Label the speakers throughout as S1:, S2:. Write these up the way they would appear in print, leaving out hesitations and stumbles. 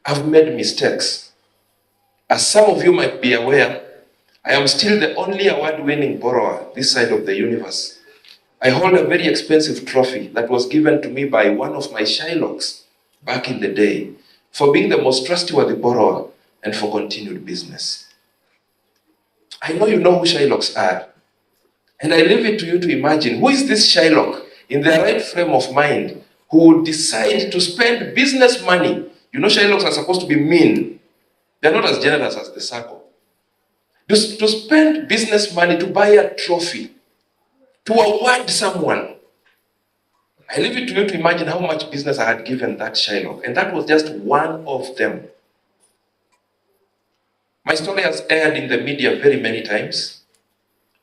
S1: I've made mistakes. As some of you might be aware, I am still the only award-winning borrower this side of the universe. I hold a very expensive trophy that was given to me by one of my Shylocks back in the day for being the most trustworthy borrower and for continued business. I know you know who Shylocks are, and I leave it to you to imagine who is this Shylock in the right frame of mind who would decide to spend business money. You know, Shylocks are supposed to be mean. They're not as generous as the circle. To spend business money to buy a trophy, to award someone. I leave it to you to imagine how much business I had given that Shylock, and that was just one of them. My story has aired in the media very many times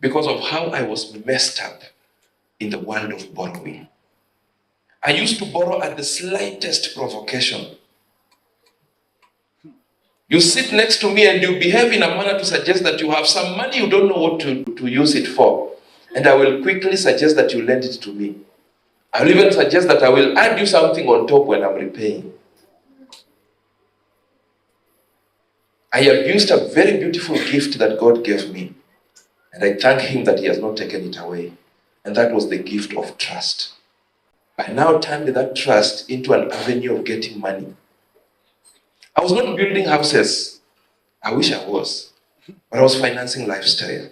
S1: because of how I was messed up in the world of borrowing. I used to borrow at the slightest provocation. You sit next to me and you behave in a manner to suggest that you have some money you don't know what to use it for. And I will quickly suggest that you lend it to me. I will even suggest that I will add you something on top when I'm repaying. I abused a very beautiful gift that God gave me. And I thank Him that He has not taken it away. And that was the gift of trust. I now turned that trust into an avenue of getting money. I was not building houses. I wish I was. But I was financing lifestyle.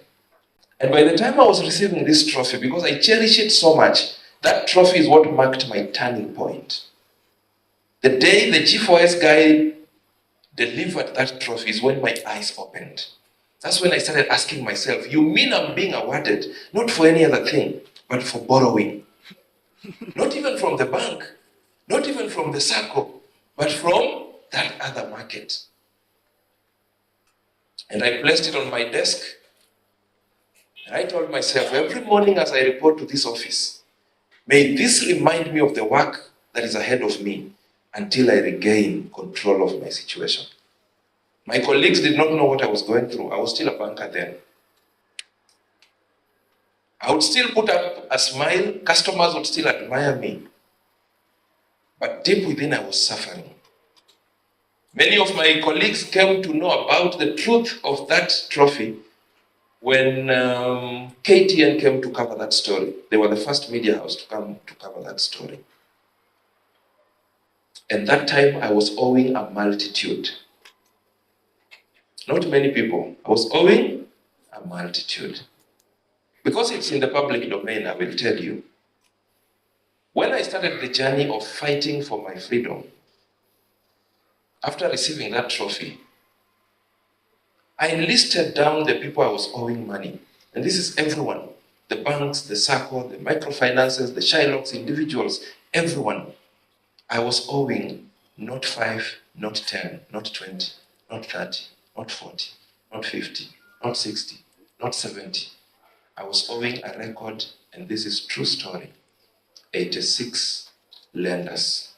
S1: And by the time I was receiving this trophy, because I cherish it so much, that trophy is what marked my turning point. The day the G4S guy delivered that trophy is when my eyes opened. That's when I started asking myself, you mean I'm being awarded not for any other thing, but for borrowing? Not even from the bank, not even from the circle, but from that other market. And I placed it on my desk. And I told myself, every morning as I report to this office, may this remind me of the work that is ahead of me until I regain control of my situation. My colleagues did not know what I was going through. I was still a banker then. I would still put up a smile. Customers would still admire me. But deep within, I was suffering. Many of my colleagues came to know about the truth of that trophy when KTN came to cover that story. They were the first media house to come to cover that story. And that time, I was owing a multitude. Not many people. I was owing a multitude. Because it's in the public domain, I will tell you. When I started the journey of fighting for my freedom, after receiving that trophy, I listed down the people I was owing money. And this is everyone. The banks, the circle, the microfinances, the Shylocks, individuals, everyone. I was owing not 5, not 10, not 20, not 30, not 40, not 50, not 60, not 70. I was owing a record, and this is true story, 86 lenders.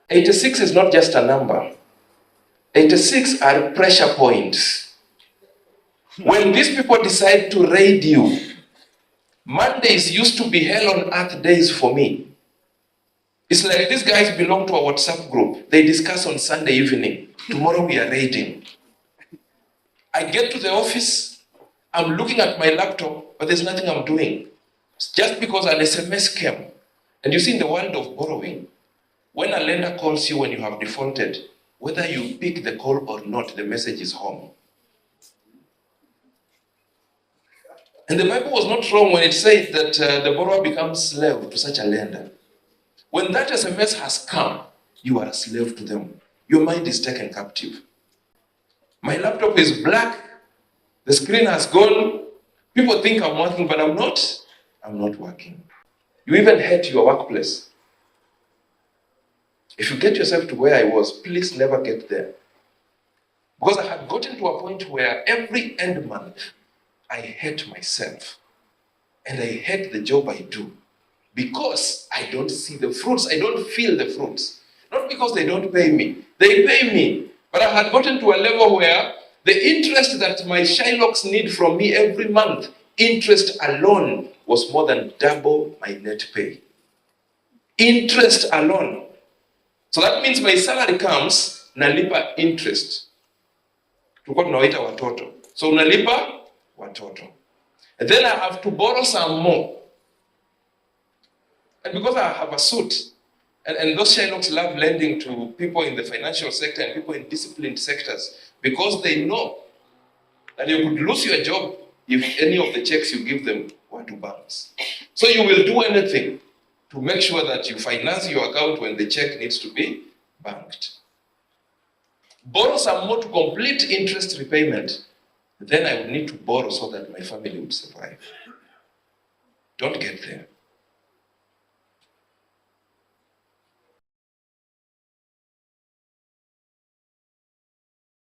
S1: 86 is not just a number. 86 are pressure points. When these people decide to raid you, Mondays used to be hell on earth days for me. It's like these guys belong to a WhatsApp group. They discuss on Sunday evening. Tomorrow we are raiding. I get to the office, I'm looking at my laptop, but there's nothing I'm doing. It's just because an SMS came. And you see, in the world of borrowing, when a lender calls you when you have defaulted, whether you pick the call or not, the message is home. And the Bible was not wrong when it said that the borrower becomes slave to such a lender. When that SMS has come, you are a slave to them. Your mind is taken captive. My laptop is black. The screen has gone. People think I'm working, but I'm not. I'm not working. You even hate your workplace. If you get yourself to where I was, please never get there. Because I had gotten to a point where every end month, I hate myself. And I hate the job I do. Because I don't see the fruits. I don't feel the fruits. Not because they don't pay me. They pay me. But I had gotten to a level where the interest that my Shylocks need from me every month, interest alone was more than double my net pay. Interest alone. So that means my salary comes, nalipa interest. Tulikuwa tunawaita watoto. So unalipa watoto. And then I have to borrow some more. And because I have a suit, and those Shylocks love lending to people in the financial sector and people in disciplined sectors, because they know that you could lose your job if any of the checks you give them were to bounce. So you will do anything to make sure that you finance your account when the check needs to be banked. Borrow some more to complete interest repayment. Then I would need to borrow so that my family would survive. Don't get there.